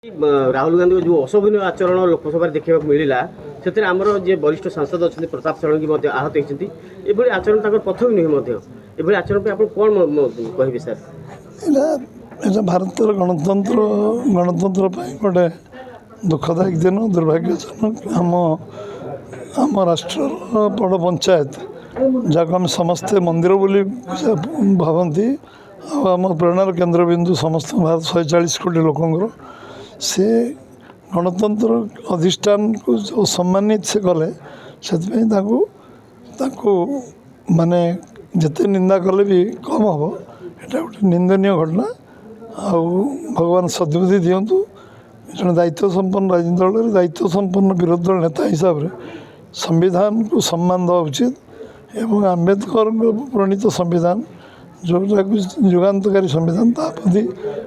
राहुल गांधी को जो अशोभनीय आचरण लोकसभा देखा मिलला से आमर जे वरिष्ठ सांसद अच्छा प्रताप षडंगी आहत होती आचरण प्रथम नुहे ये आचरण पे आप कौन कहे सर এটা ভারতের গণতন্ত্র ପାଇଁ ଗୋଟେ ଦୁଃଖଦାୟକ ଦିନ ଦୁର୍ଭାଗ୍ୟଜନକ ଆମ ରାଷ୍ଟ୍ରର ବଡ଼ ପଞ୍ଚାୟତ ଯାହାକୁ ଆମେ ସମସ୍ତେ ମନ୍ଦିର ବୋଲି ଭାବନ୍ତି ଆଉ ଆମ ପ୍ରେରଣାର କେନ୍ଦ୍ରବିନ୍ଦୁ ସମସ୍ତ ଭାରତ 140 କୋଟି ଲୋକଙ୍କର ସେ ଗଣତନ୍ତ୍ର ଅଧିଷ୍ଠାନକୁ ଯେଉଁ ସମ୍ମାନିତ ସେ କଲେ ସେଥିପାଇଁ ତାଙ୍କୁ ମାନେ ଯେତେ ନିନ୍ଦା କଲେ ବି କମ୍ ହେବ। এটা ଗୋଟେ ନିନ୍ଦନୀୟ ଘଟଣା ଆଉ ଭଗବାନ ସଦ୍ବୁଦ୍ଧି ଦିଅନ୍ତୁ। ଜଣେ ଦାୟିତ୍ୱ ସମ୍ପନ୍ନ ରାଜନୀତି ଦଳରେ ଦାୟିତ୍ୱ ସମ୍ପନ୍ନ ବିରୋଧୀ ଦଳ ନେତା ହିସାବରେ ସମ୍ବିଧାନକୁ ସମ୍ମାନ ଦେବା ଉଚିତ ଏବଂ ଆମ୍ବେଦକରଙ୍କ ପ୍ରଣୀତ ସମ୍ବିଧାନ ଯେଉଁଟାକୁ ଯୁଗାନ୍ତକାରୀ ସମ୍ବିଧାନ ତା ପ୍ରତି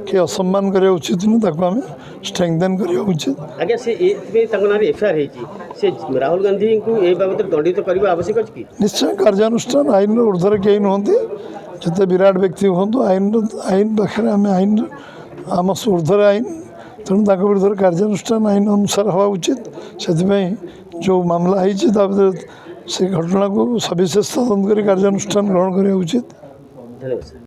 କିଏ ଅସମ୍ମାନ କରିବା ଉଚିତ ନୁହେଁ, ତାକୁ ଆମେ ଷ୍ଟ୍ରେଙ୍ଗଥେନ୍ କରିବା ଉଚିତ। ଆଜ୍ଞା ସେ ନାଁରେ ଏଫଆଇଆର୍ ହେଇଛି, ସେ ରାହୁଲ ଗାନ୍ଧୀଙ୍କୁ ଏ ବାବଦରେ ଦଣ୍ଡିତ କରିବା ଆବଶ୍ୟକ ଅଛି କି? ନିଶ୍ଚୟ କାର୍ଯ୍ୟାନୁଷ୍ଠାନ ଆଇନର ଊର୍ଦ୍ଧ୍ୱରେ କେହି ନୁହନ୍ତି। ଯେତେ ବିରାଟ ବ୍ୟକ୍ତି ହୁଅନ୍ତୁ ଆଇନ ପାଖରେ ଆମେ ଆମ ଊର୍ଦ୍ଧ୍ୱରେ ଆଇନ, ତେଣୁ ତାଙ୍କ ବିରୁଦ୍ଧରେ କାର୍ଯ୍ୟାନୁଷ୍ଠାନ ଆଇନ ଅନୁସାରେ ହେବା ଉଚିତ। ସେଥିପାଇଁ ଯେଉଁ ମାମଲା ହେଇଛି ତା ଭିତରେ ସେ ଘଟଣାକୁ ସବିଶେଷ ତଦନ୍ତ କରି କାର୍ଯ୍ୟାନୁଷ୍ଠାନ ଗ୍ରହଣ କରିବା ଉଚିତ। ଧନ୍ୟବାଦ।